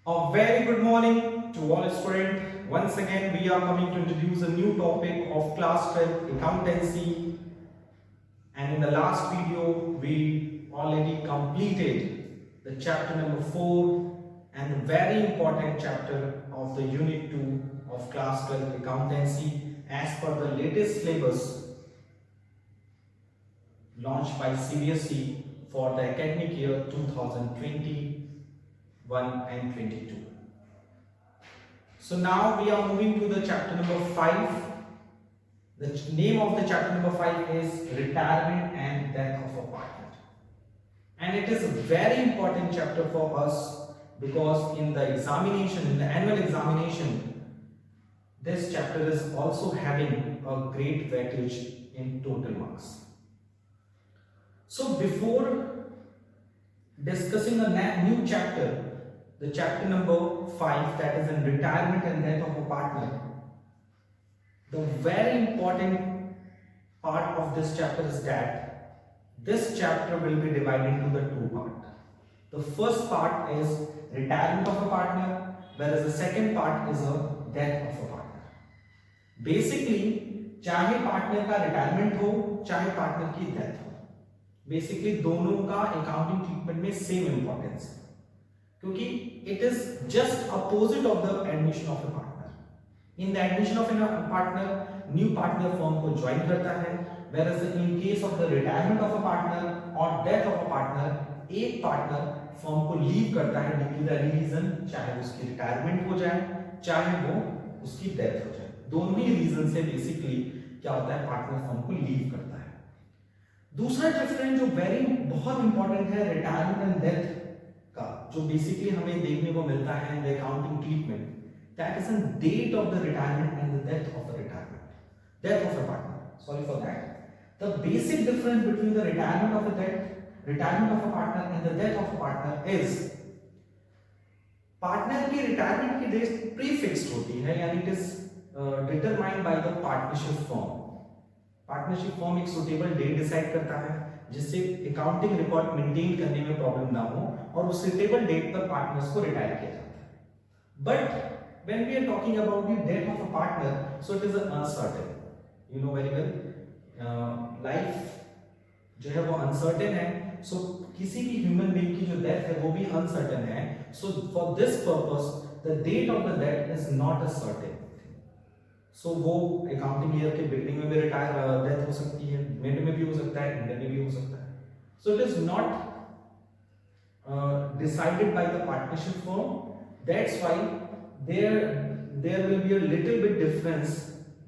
A very good morning to all students. Once again, we are coming to introduce a new topic of class 12 accountancy. And in the last video, we already completed the chapter number 4 and the very important chapter of the unit 2 of class 12 accountancy as per the latest syllabus launched by CBSE for the academic year 2021 and 22. So now we are moving to the chapter number 5. The name of the chapter number 5 is Retirement and Death of a Partner. And it is a very important chapter for us because in the examination, in the annual examination, this chapter is also having a great weightage in total marks. So before discussing a new chapter, the chapter number 5, that is in Retirement and Death of a Partner, the very important part of this chapter is that this chapter will be divided into the two parts. The first part is retirement of a partner, whereas the second part is a death of a partner. Basically, चाहे partner का retirement हो चाहे partner की death हो, basically दोनों का accounting treatment में same importance है क्योंकि it is just opposite of the admission of A partner. In the admission of A partner, new partner firm को ज्वाइन करता है, whereas in case of the retirement of a partner or death of a partner, एक partner firm को leave करता है due to the reason, चाहे उसकी retirement हो जाए चाहे वो उसकी डेथ हो जाए. दोनों ही रीजन से बेसिकली क्या होता है, पार्टनर फर्म को लीव करता है. दूसरा डिफरेंस जो बहुत इंपॉर्टेंट है रिटायरमेंट एंड डेथ का, जो बेसिकली हमें देखने को मिलता है in the accounting treatment, that is the date of the retirement and the death of the retirement, death of a partner. Sorry for that. The basic difference between the retirement of a partner and the death of a partner is partner की retirement की date prefixed होती है, यानी it is determined by the partnership firm. Partnership firm एक suitable date decide करता है जिससे accounting record maintain करने में प्रॉब्लम ना हो और उस सुटेबल डेट पर पार्टनर्स को रिटायर किया जाता है. But when we are talking about the death of a partner, so it is uncertain. You know very well, life जो है वो अनसर्टेन है. सो किसी भी ह्यूमन बीइंग की जो डेथ है वो भी अनसर्टेन है. So for this purpose the date of the death is not a certain. So वो अकाउंटिंग ईयर के बिगनिंग में भी रिटायर डेथ हो सकती है, मिड में भी हो सकता है, एंड में भी हो सकता है. So it is not decided by the partnership firm. That's why there will be a little bit difference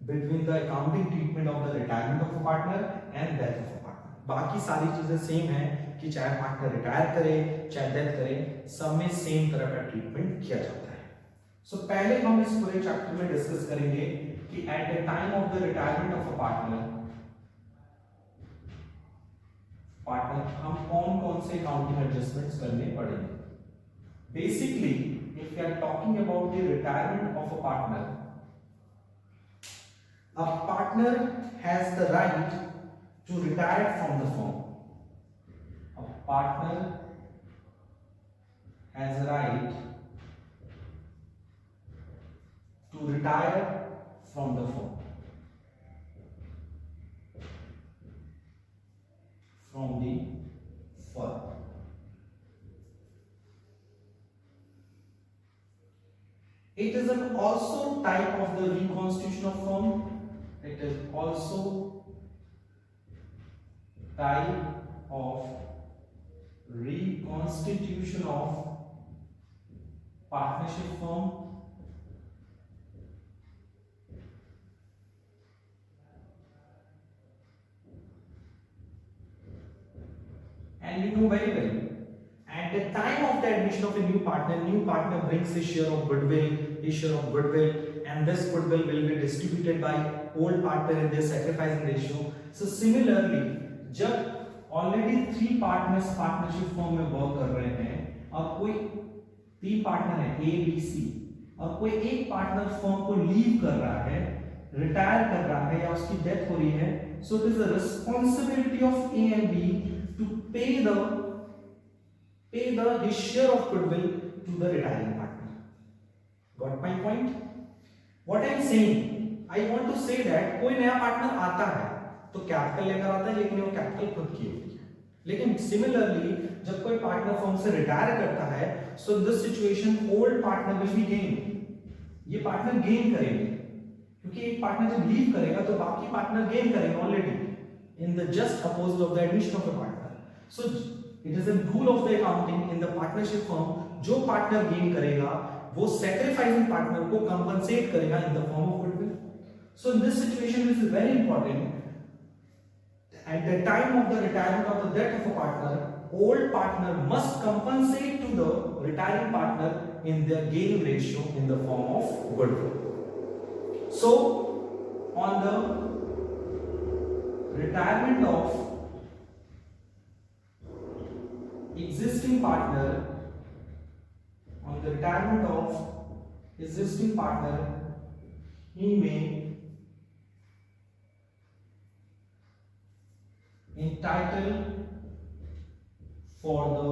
between the accounting treatment of the retirement of a partner and death of a partner. बाकी सारी चीजें same है कि चाहे partner retire करे चाहे death करे, सब में सेम तरह का ट्रीटमेंट किया जाता है. सो पहले हम इस पूरे चैप्टर में डिस्कस करेंगे कि eight the time of the retirement of a partner हम कौन कौन से अकाउंटिंग एडजस्टमेंट्स करने पड़ेंगे. Basically if we are talking about the retirement of a partner has the right to retire from the firm. A partner has a right to retire from the firm. It is also type of the reconstitution of firm. It is also type of reconstitution of partnership firm. And you know very well, at the time of the admission of a new partner brings his share of goodwill, and this goodwill will be distributed by old partner in their sacrificing ratio. So similarly, जब already 3 partners partnership form में work कर रहे हैं और कोई 3 partner है A B C और कोई एक पार्टनर फर्म को लीव कर रहा है, रिटायर कर रहा है या उसकी डेथ हो रही है, so it is the responsibility of A and B to pay the his share of goodwill to the retiring partner. Got my point? What I am saying, I want to say that कोई नया partner आता है तो capital लेकर आता है, लेकिन वो कैपिटल खुद की होती है। लेकिन सिमिलरली जब कोई पार्टनर फर्म से रिटायर करता है, so in this situation old partner will be gain, ये पार्टनर गेन करेंगे, क्योंकि एक पार्टनर जब लीव करेगा तो बाकी पार्टनर गेन करेंगे already in the just opposite of the admission of a partner. So it is a rule of the accounting in the partnership firm, जो पार्टनर गेन करेगा वो सैक्रिफाइसिंग पार्टनर को compensate करेगा in the form of goodwill. So in this situation this is very important, at the time of the retirement of the death of a partner, old partner must compensate to the retiring partner in their gaining ratio in the form of goodwill. So on the retirement of existing partner, on the retirement of existing partner, he may entitled for the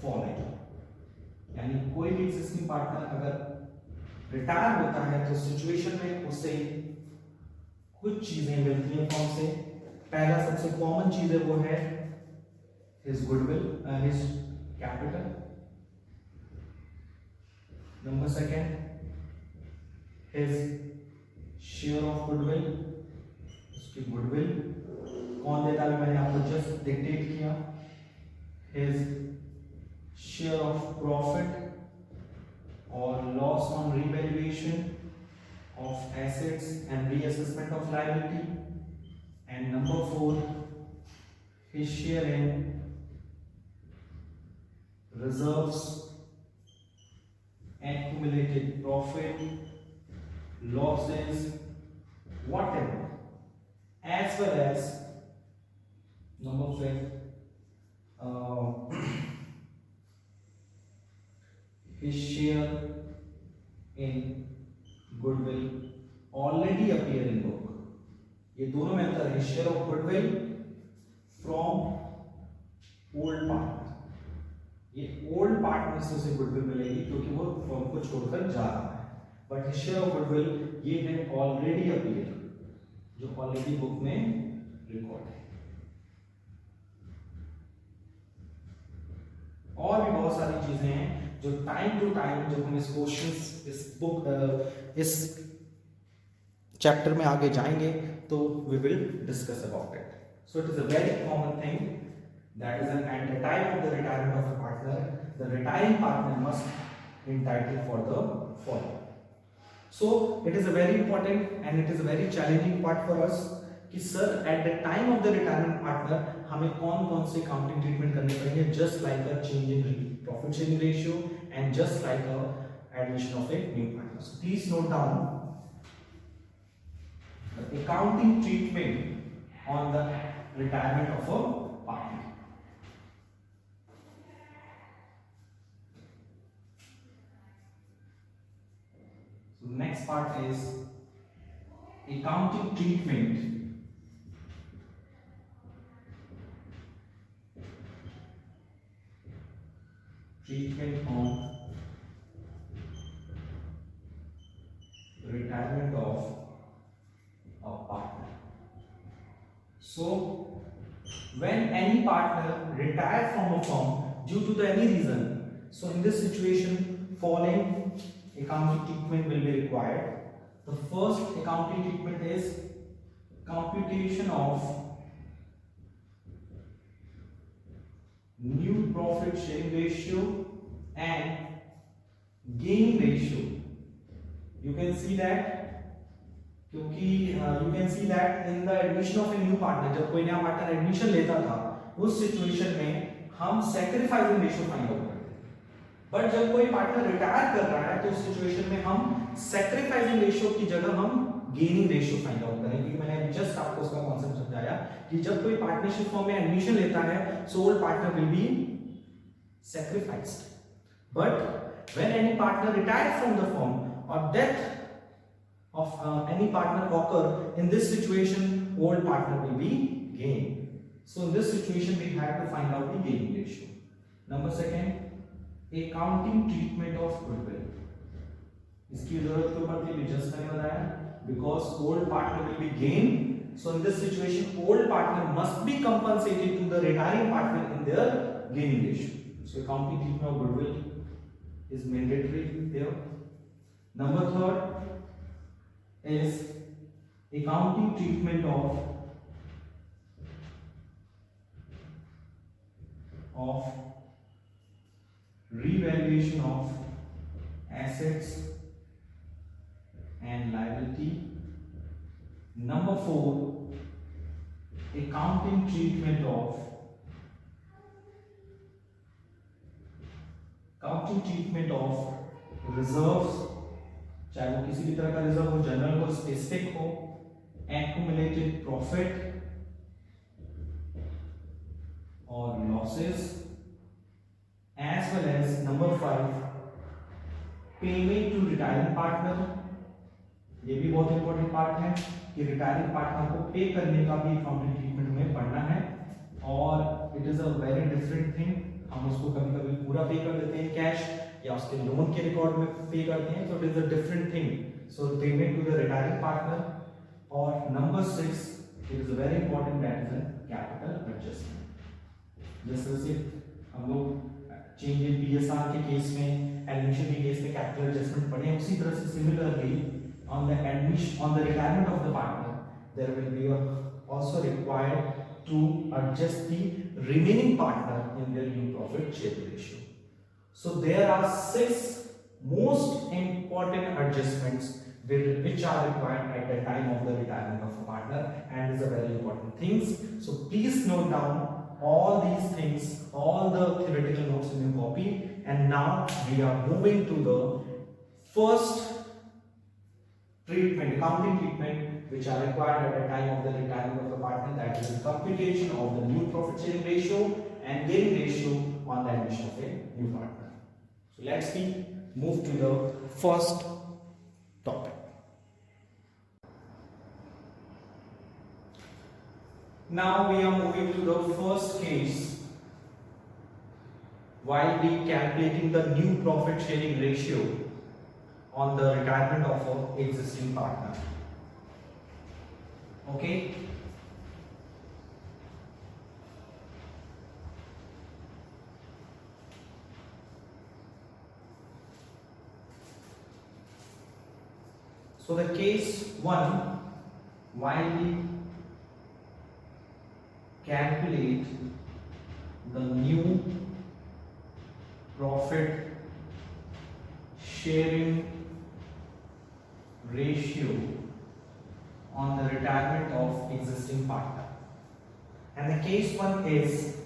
following, यानी कोई भी existing partner अगर retire होता है तो situation में उसे कुछ चीजें मिलती हैं फॉर्म से। पहला सबसे कॉमन चीज है वो है his goodwill, his capital. Number second, his share of goodwill, उसकी goodwill कौन देता है, मैंने आपको जस्ट डिक्टेट किया। His share of profit or loss on revaluation of assets and reassessment of liability, and number 4, his share in reserves, accumulated profit, losses, whatever, as well as number 5, his share in goodwill already appear in book। ये दोनों में अंतर है, share of goodwill from old partner, ये old partner से उसे goodwill मिलेगी क्योंकि वो फर्म को छोड़कर जा रहा है, but his share of goodwill ये है already appear, जो ऑलरेडी बुक में रिकॉर्ड है। और भी बहुत सारी चीजें हैं जो टाइम टू टाइम जब हम इस क्वेश्चंस इस बुक इस चैप्टर में आगे जाएंगे तो we will discuss about it. So it is a very common thing that is at the time of the retirement of a partner, the retiring partner must entitled for the following. So it is a very important and it is a very challenging part for us कि sir eight the time of the retirement partner हमें कौन कौन से accounting treatment करने पड़ेंगे, just like a change in profit sharing ratio and just like a admission of a new partner. So please note down the accounting treatment on the retirement of a partner. So next part is accounting treatment on retirement of a partner. So when any partner retire from a firm due to the any reason, so in this situation following accounting treatment will be required. The first accounting treatment is computation of new profit sharing ratio and gain ratio. You can see that क्योंकि you can see that in the admission of a new partner, जब कोई नया partner admission लेता था उस situation में हम sacrificing ratio find out करते थे, बट जब कोई पार्टनर रिटायर कर रहा है तो उस सिचुएशन में हम सैक्रिफाइसिंग रेशियो की जगह हम गेनिंग रेशियो फाइंड आउट करेंगे। मैंने जस्ट आपको उसका कॉन्सेप्ट समझाया कि जब कोई पार्टनरशिप फर्म में एडमिशन लेता है so old partner will B sacrificed, but when any partner retire from the firm or death of any partner occur, in this situation old partner will be gained. So in this situation we have to find out the gaining ratio. Number second, accounting treatment of goodwill. इसकी जरूरत क्यों पड़ती है? Just मैंने बताया, because old partner will be gain. So in this situation, old partner must be compensated to the retiring partner in their gaining ratio. So accounting treatment of goodwill is mandatory there. Number third is accounting treatment of revaluation of assets and liability. Number 4, accounting treatment of reserves, चाहे वो किसी भी तरह का reserve हो, general हो, specific हो, accumulated profit or losses, as well as number 5, payment to retiring partner. ये भी बहुत इंपॉर्टेंट पार्ट है कि रिटायरिंग पार्टनर को पे करने का भी अकाउंटिंग ट्रीटमेंट में पढ़ना है, और it is a very different thing. हम उसको कभी कभी पूरा पे कर देते हैं कैश, या उसके लोन के रिकॉर्ड में पे करते हैं, तो it is a different thing. So payment to the retiring partner. और number 6, it is very important, that is capital adjustment. जैसे हम लोग चेंज इन पीएसआर के केस में, एडमिशन के केस में कैपिटल एडजस्टमेंट पढ़े, उसी तरह से similarly on the admission, on the retirement of the partner, there will be also required to adjust the remaining partner in their new profit sharing ratio. So there are 6 most important adjustments which are required at the time of the retirement of a partner, and is a very important things. So please note down all these things, all the theoretical notes in your copy. And now we are moving to the first treatment, accounting treatment, which are required at the time of the retirement of the partner, that is the computation of the new profit sharing ratio and gaining ratio on the admission of a new partner. So let's move to the first topic. Now we are moving to the first case while we calculating the new profit sharing ratio on the retirement of an existing partner. Okay. So the case 1, while we calculate the new profit sharing ratio on the retirement of existing partner, and the case 1 is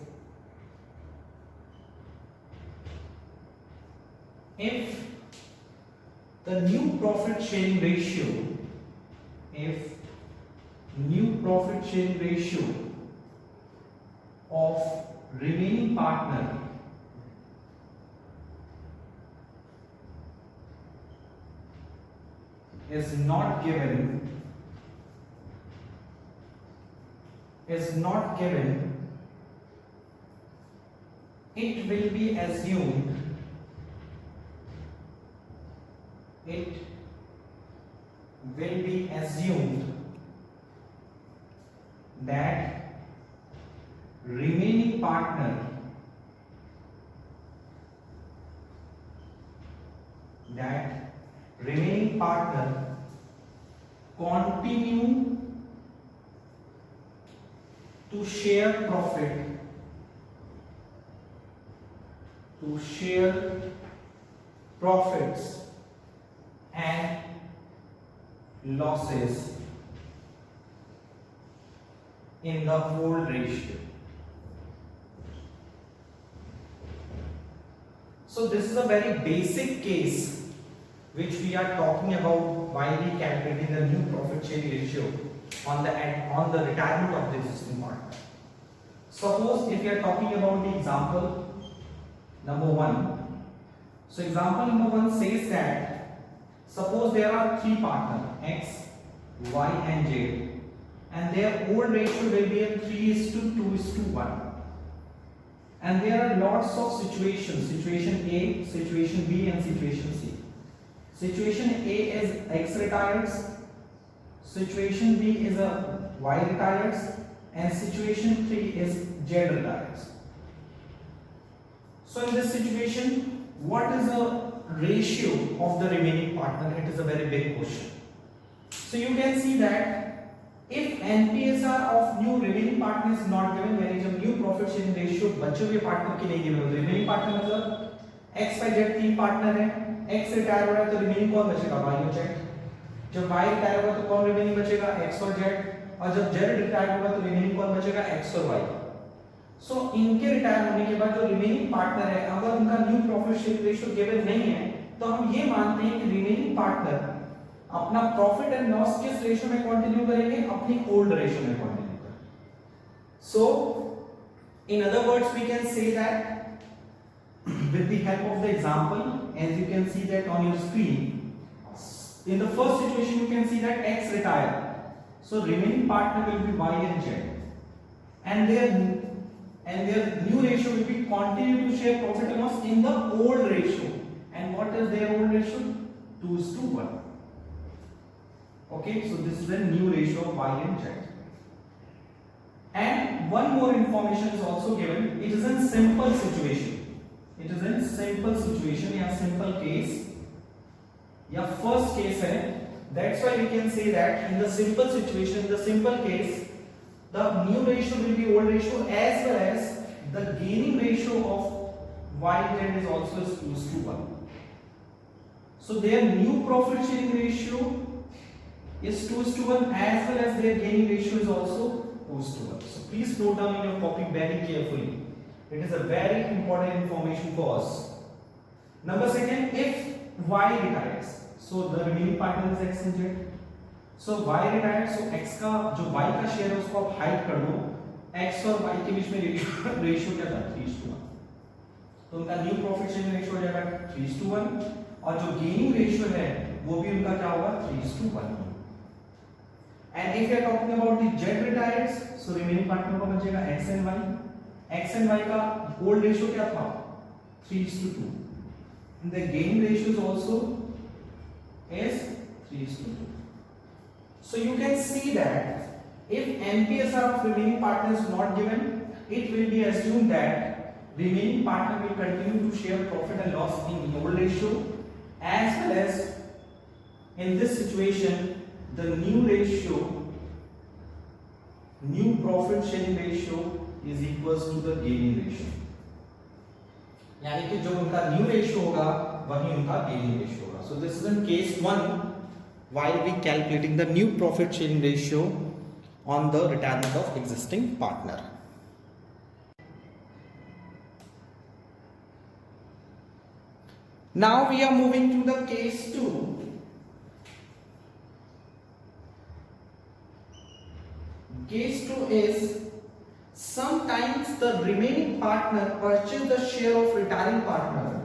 if the new profit sharing ratio, of remaining partner is not given, it will be assumed that remaining partner continue to share profits and losses in the old ratio. So this is a very basic case which we are talking about while we calculating the new profit sharing ratio on the retirement of the existing partner. Suppose if we are talking about the example number 1. So example number 1 says that suppose there are 3 partners X, Y and Z, and their old ratio will be a 3:2:1. And there are lots of situations, situation A, situation B and situation C. Situation A is X retires, situation B is a Y retires, and situation 3 is Z retires. So in this situation, what is the ratio of the remaining partner? It is a very big question. So you can see that if NPSR of new remaining partner is not given, यानी जब new profit sharing ratio बचे हुए partner की नहीं given होती, remaining partner मतलब X Y Z तीन partner हैं, X रिटायर हो रहा है तो रिमेनिंग कौन बचेगा? Y और Z. जब Y रिटायर होगा तो कौन रिमेनिंग बचेगा? X और Z. और जब Z रिटायर होगा तो रिमेनिंग कौन बचेगा? X और Y. सो इनके रिटायर होने के बाद जो रिमेनिंग पार्टनर है, अगर उनका new profit sharing ratio given नहीं है तो हम ये मानते हैं कि रिमेनिंग पार्टनर अपना प्रॉफिट एंड लॉस किस रेशियो में कंटिन्यू करेंगे? अपनी ओल्ड रेशियो में कंटिन्यू करेंगे. So in other words we can say that with the help of the example, as you can see that on your screen, in the first situation you can see that X retire, so remaining partner will be Y and Z, and their new ratio will be continue to share profit and loss in the old ratio. And what is their old ratio? 2:1. Okay, so this is the new ratio of Y and Z. And one more information is also given. It is in simple situation. It is in simple situation या simple case या first case है. That's why we can say that in the simple situation, in the simple case, the new ratio will be old ratio as well as the gaining ratio of Y Z is also 2:1. So their new profit sharing ratio is 2:1 as well as their gaining ratio is also 2:1. So please note down in your copy very carefully. It is a very important information for us. Number second, if Y retires, so the remaining partner is X and Z. So Y retires, so X का जो Y का share है उसको आप hide कर दो. X और Y के बीच में रेशियो क्या था? 3:1. तो उनका न्यू प्रॉफिट शेयरिंग रेशियो हो जाएगा 3:1 और जो गेनिंग रेशियो है वो भी उनका क्या होगा? 3:1. And if you are talking about the Z retires, so remaining partner को बचेगा X and Y. X and Y का old ratio क्या था? 3:2. And the gain ratio is also is 3:2. So you can see that if NPSR of remaining partner is not given, it will be assumed that remaining partner will continue to share profit and loss in the old ratio, as well as in this situation the new ratio, new profit sharing ratio is equals to the gaining ratio. यानी कि जो उनका new ratio होगा वही उनका gaining ratio होगा. So this is in case 1 while we calculating the new profit sharing ratio on the retirement of existing partner. Now we are moving to the case 2. Case 2 is sometimes the remaining partner purchase the share of retiring partner.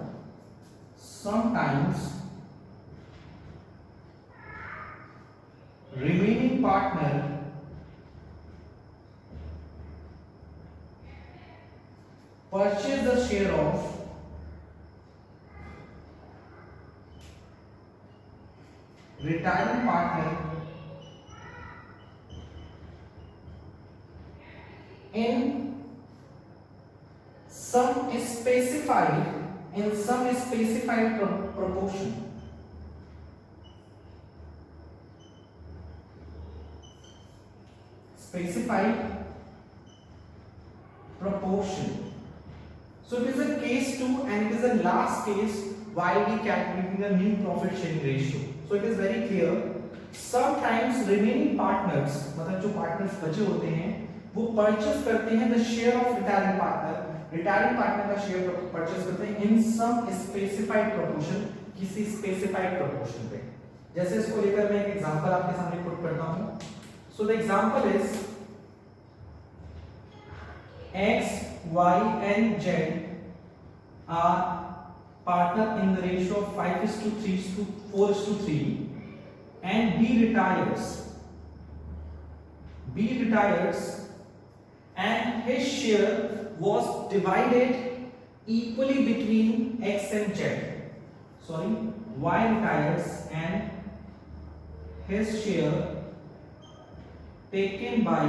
Sometimes remaining partner purchase the share of retiring partner in some specified proportion. Specified proportion. So it is a case 2 and it is a last case while we calculating the new profit sharing ratio. So it is very clear. Sometimes remaining partners, मतलब जो partners बचे होते हैं वो purchase करते हैं the share of retiring partner का share purchase करते हैं इन सम स्पेसिफाइड प्रोपोर्शन, किसी स्पेसिफाइड प्रोपोर्शन पे. जैसे इसको लेकर मैं एक एग्जांपल आपके सामने पुट करता हूं. So the example is x, y and z are partner in the ratio of 5:3:4:3 and B retires and his share was divided equally between X and Z. Sorry, Y retires and his share taken by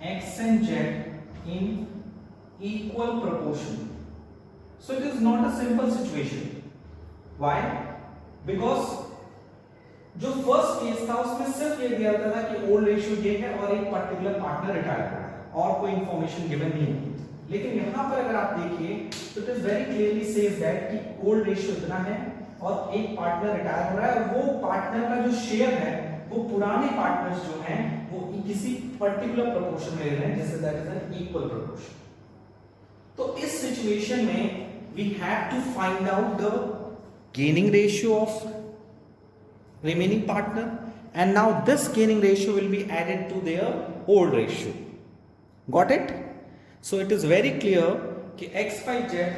X and Z in equal proportion. So it is not a simple situation. Why? Because जो first case था उसमें सिर्फ ये दिया था कि old ratio ये है और एक पर्टिकुलर पार्टनर रिटायर हो रहा है और कोई इंफॉर्मेशन गिवन नहीं होती। लेकिन यहाँ पर अगर आप देखिए तो it is very clearly says that कि ओल्ड रेशियो इतना है और एक पार्टनर रिटायर हो रहा है और वो पार्टनर का जो शेयर है वो पुराने पार्टनर्स जो हैं वो किसी पर्टिकुलर प्रोपोर्शन में ले रहे हैं, जैसे that is an equal proportion. तो इस सिचुएशन में we have to find out the gaining ratio of remaining partner, and now this gaining ratio will be added to their old ratio. Got it? So it is very clear कि x y z,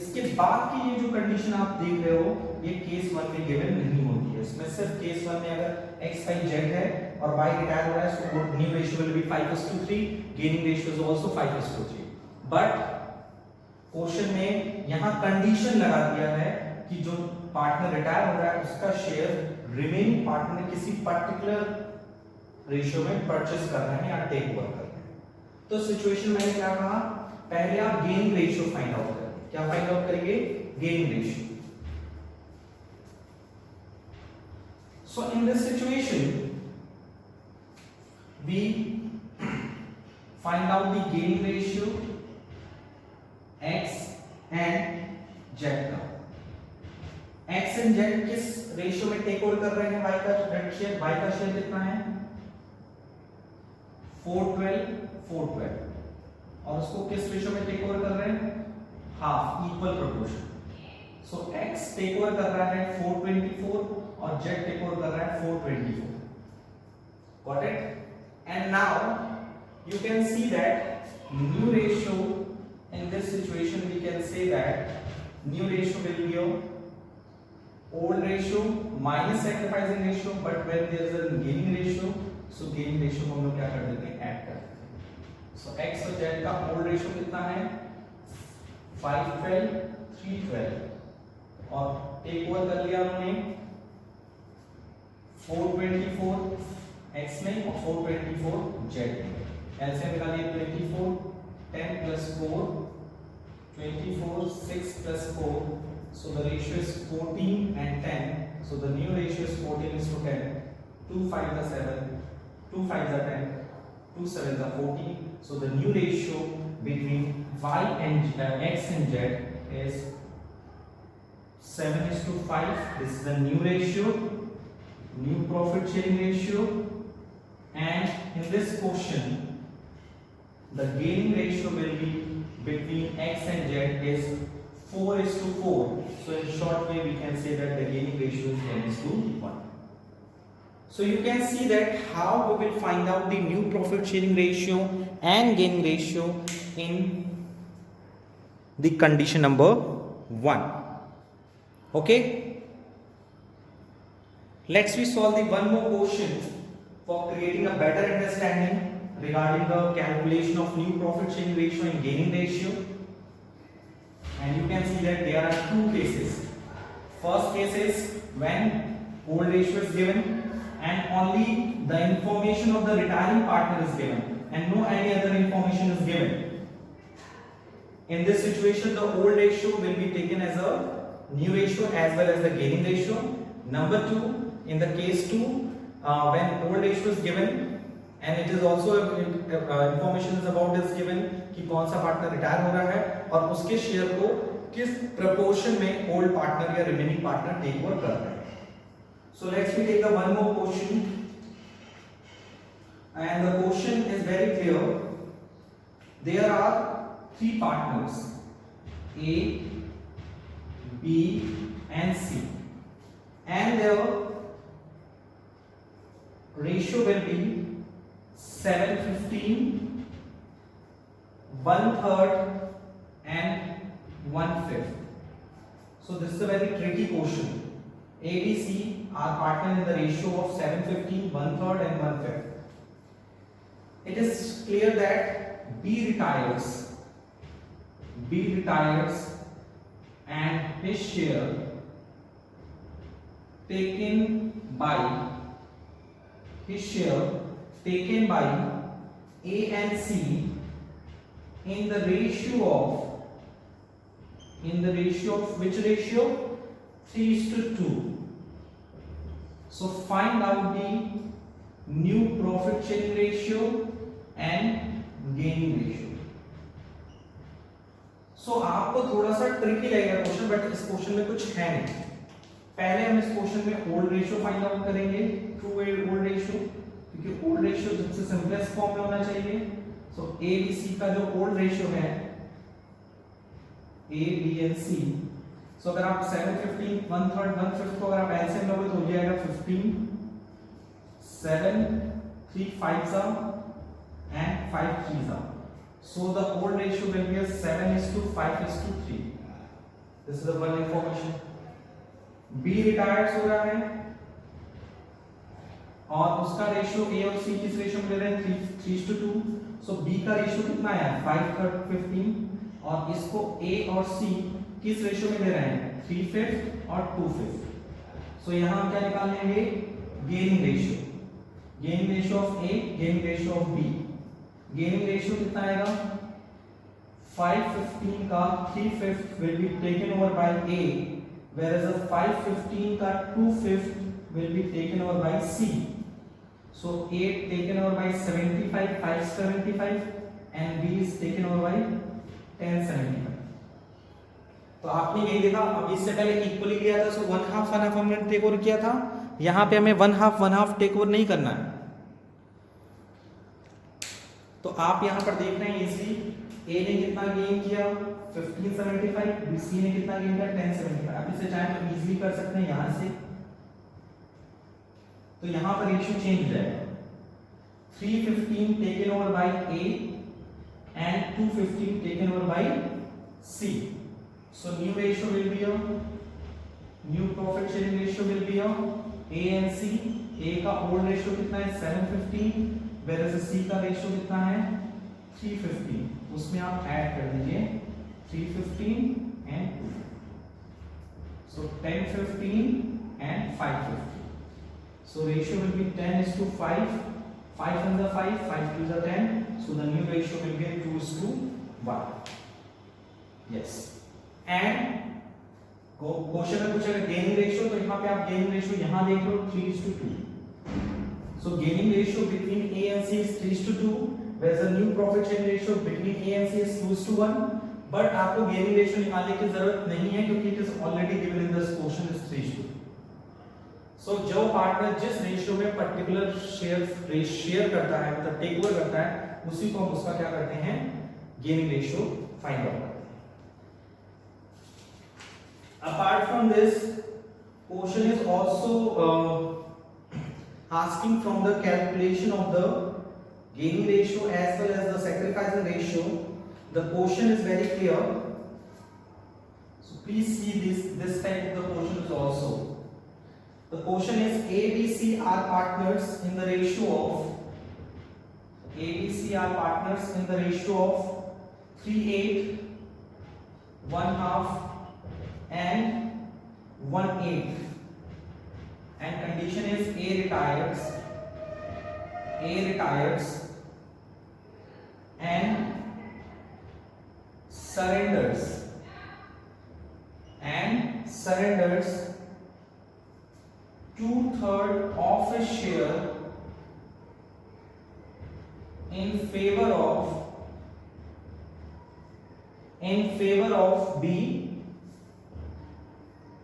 इसके बाद की ये जो condition आप देख रहे हो ये केस 1 में गिवन नहीं होती है। इसमें सिर्फ केस 1 में अगर x y z है और y रिटायर हो रहा है so new ratio will B 5:3, gaining ratio is also 5:3। But question में यहां कंडीशन लगा दिया है कि जो पार्टनर रिटायर हो रहा है उसका शेयर रिमेनिंग पार्टनर ने किसी पर्टिकुलर रेशियो में परचेस कर रहे हैं या टेक ओवर कर रहे हैं। तो सिचुएशन में क्या कहा, पहले आप गेनिंग रेशियो फाइंड आउट करें। क्या फाइंड आउट करेंगे? Gaining ratio. So in this situation we find out the gaining ratio x and z का। x एंड z किस रेशियो में टेक ओवर कर रहे हैं y का शेयर? y का शेयर कितना है? 412 और उसको किस रेशियो में टेक ओवर कर रहे हैं? Half, equal proportion. So x take over कर रहा है 424 और z टेक ओवर कर रहा है 424। Got it? And now you can see that new ratio in this situation we can say that new ratio will be your old ratio minus sacrificing ratio, but when there is a gaining ratio so gaining ratio को हम लोग क्या कर देते हैं? Add कर देते हैं। so x और z का old ratio कितना है? 512 312 और टेक ओवर कर लिया हमने 424 x में और 424 z में। एलसीएम निकालिए 24 10 plus 4 24 6 plus 4 so the ratio is 14 and 10 so the new ratio is 14:10 2 5 are 7 2 5 are 10 2 7 are 14 so the new ratio between y and x and z is 7:5 this is the new ratio, new profit sharing ratio, and in this question the gaining ratio will be between x and z is 4:4. So in short way we can say that the gaining ratio is 10:1. So you can see that how we will find out the new profit sharing ratio and gaining ratio in the condition number 1. Okay, let's we solve the one more question for creating a better understanding regarding the calculation of new profit sharing ratio and gaining ratio. And you can see that there are two cases. First case is when old ratio is given and only the information of the retiring partner is given and no any other information is given. In this situation the old ratio will be taken as a new ratio as well as the gaining ratio. Number 2, in the case 2 when old ratio is given and it is also information is about is given कि कौन सा partner retire हो रहा है और उसके share को किस प्रपोर्शन में ओल्ड पार्टनर या रिमेनिंग पार्टनर टेक ओवर कर रहा है। So let's we take the one more question and the question is very clear. There are 3 partners A, B and C and their ratio will be 7:15, 1/3 and 1/5. So this is a very tricky question. A, B, C are partner in the ratio of 7:15, 1/3 and 1/5. It is clear that B retires and his share taken by A and C in the ratio of which ratio? 3:2. So find out the new profit sharing ratio and gaining ratio. So आपको थोड़ा सा tricky लगेगा question, but इस question में कुछ है नहीं। पहले हम इस क्वेश्चन में ओल्ड रेशियो फाइंड आउट करेंगे, ट्रू ओल्ड रेशियो, क्योंकि ओल्ड रेशियो सबसे सिंपलेस्ट फॉर्म में होना चाहिए। सो ए बी सी का जो ओल्ड रेशियो है ए बी एंड सी, सो अगर आप 7 15 1/3 1/5 को अगर आप एलसीएम लोगे तो हो जाएगा 15 7 3 5 and 5 3s. So the old ratio will be a 7:5:3. This is the one information. B retires हो रहा है और उसका रेशियो A और C किस रेशियो में ले रहे हैं? 3:2. सो B का रेशियो कितना आया? 5/3 15, और इसको A और C किस रेशियो में ले रहे हैं? 3/5 और 2/5. सो यहाँ हम क्या निकाल लेंगे? Gaining ratio, gaining ratio of A, gaining ratio of B. Gaining ratio कितना आएगा? 515 का 3/5 will be taken over by A, whereas the 515 का 2/5 will be taken over by C. So A taken over by 75, 575, and B is taken over by 1075. तो आपने यही देखा, अब इससे पहले इक्वली लिया था, सो 1/2 हमने टेक ओवर किया था। यहाँ पे हमें 1/2 टेक ओवर नहीं करना है। तो आप यहाँ पर देख रहे हैं इजी, ए ने कितना गेन किया? 1575, बी सी ने कितना गेन किया? 1075। आप इसे चाहे तो इजीली कर सकते हैं यहाँ से। तो यहाँ पर रेशियो चेंज हो जाएगा, 315 taken over by A and 215 taken over by C. So new ratio will be a new profit sharing ratio will be a A and C. A का ओल्ड रेशियो कितना है? 715, whereas C का ratio कितना है? 315. उसमें आप add कर दीजिए 315 and 2. So 1015 and 515. So ratio will be 10:5. 5 1 is 5, 5 2 is 10. So the new ratio will be 2:1. Yes. And question में पूछेगा गेनिंग रेशियो, तो यहाँ पे आप गेनिंग रेशियो यहाँ देख लो 3:2. So gaining ratio between A and C is 3:2, whereas the new profit sharing ratio between A and C is 2:1. But आपको gaining ratio निकालने की जरूरत नहीं है, क्योंकि it is already given in this question is 3:2. So जो partner जिस ratio में पर्टिकुलर शेयर करता है, मतलब टेक ओवर करता है, उसी को हम उसका क्या करते हैं? गेनिंग रेशियो फाइंड आउट करते हैं. Apart from this, question is also asking from the calculation of the gaining ratio as well as the sacrificing ratio. The question is very clear, so please see this type of the question is also. The question is A, B, C are partners in the ratio of 3/8, 1/2 and 1/8, and condition is A retires and surrenders 2/3 of his share in favor of B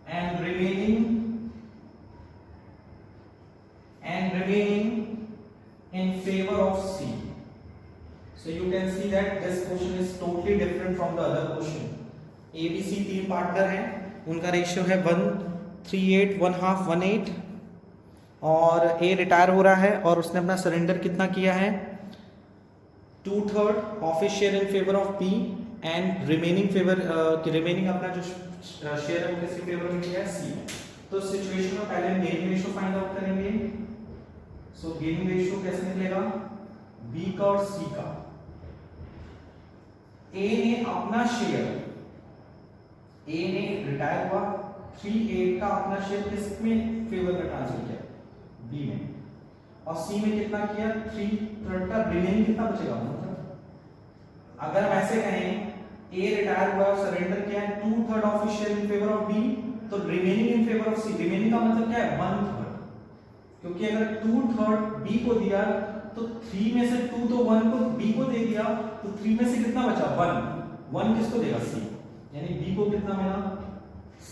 and remaining in favor of C. So you can see that this question is totally different from the other question. A, B, C तीन partner हैं, उनका ratio है 1/3/8, 1/2, 1/8, और A retire हो रहा है और उसने अपना सरेंडर कितना किया है? 2/3 of his share in favour of B and remaining अपना जो शेयर है वो किसके फेवर में किया है? C. तो सिचुएशन में पहले हम गेनिंग रेशियो फाइंड आउट करेंगे. सो गेनिंग रेशियो कैसे निकलेगा? B का और C का. A ने अपना शेयर ए ने रिटायर हुआ, 3/8 का अपना शेयर किस में फेवर में ट्रांसफर किया, बी में, और सी में कितना किया, 3/3 का रिमेनिंग कितना बचेगा, मतलब अगर हम ऐसे कहें ए रिटायर हुआ, सरेंडर किया है 2/3 of his share in favour of B, तो remaining in favour of C, remaining का मतलब क्या है, 1/3, क्योंकि अगर 2/3 बी को दिया तो 3 में से 2 तो 1 को बी को दे दिया, तो 3 में से कितना बचा, 1 किसको देगा, सी, यानी बी को कितना मिला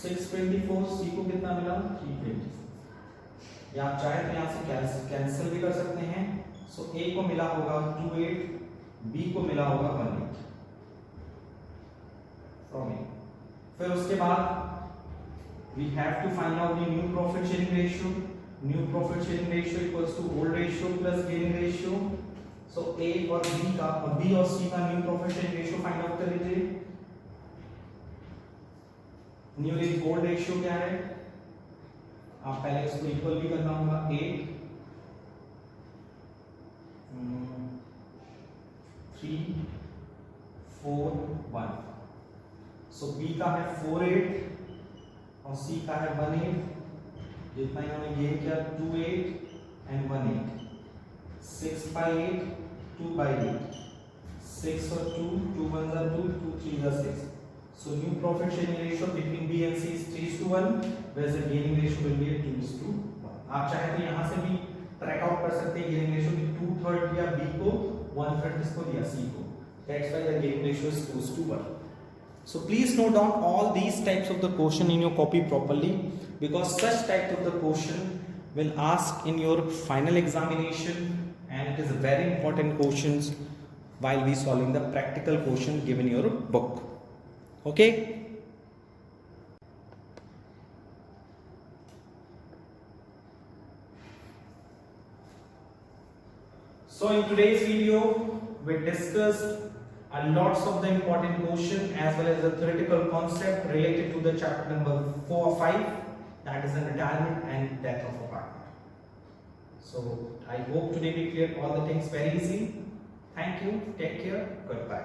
624, सी को कितना मिला 320। या आप चाहे तो यहां से कैंसिल भी कर सकते हैं। सो ए को मिला होगा 28, बी को मिला होगा 18 फ्रॉम ए। फिर उसके बाद we have to find out the new profit sharing ratio. New profit sharing ratio equals to old ratio plus gaining ratio. So A और B का, B और C का new profit sharing ratio find out कर लीजिए। New is old ratio क्या है, आप पहले इसको इक्वल भी करना होगा, 8 3 4 1। सो B का है 48 और सी का है 18, जितना इन्होंने गेन किया 28 एंड 18, 6/8 2/8, 6 और 2, 2 1 are 2, 2 3 are 6. So new profit sharing ratio between B and C is 3:1, whereas the gaining ratio will be 2:1. आप चाहे तो यहाँ से भी ट्रैक आउट कर सकते हैं गेनिंग रेशियो की 2/3 दिया B को, 1/3 किसको दिया, C को, that's why the gaining ratio is 2:1. So please note down all these types of the question in your copy properly, because such type of the question will ask in your final examination, and it is a very important questions while we solving the practical question given your book. Okay. So in today's video we discussed lots of the important question as well as the theoretical concept related to the chapter number 4 or 5, that is the retirement and death of a partner. So I hope today we cleared all the things very easy. Thank you, take care, goodbye.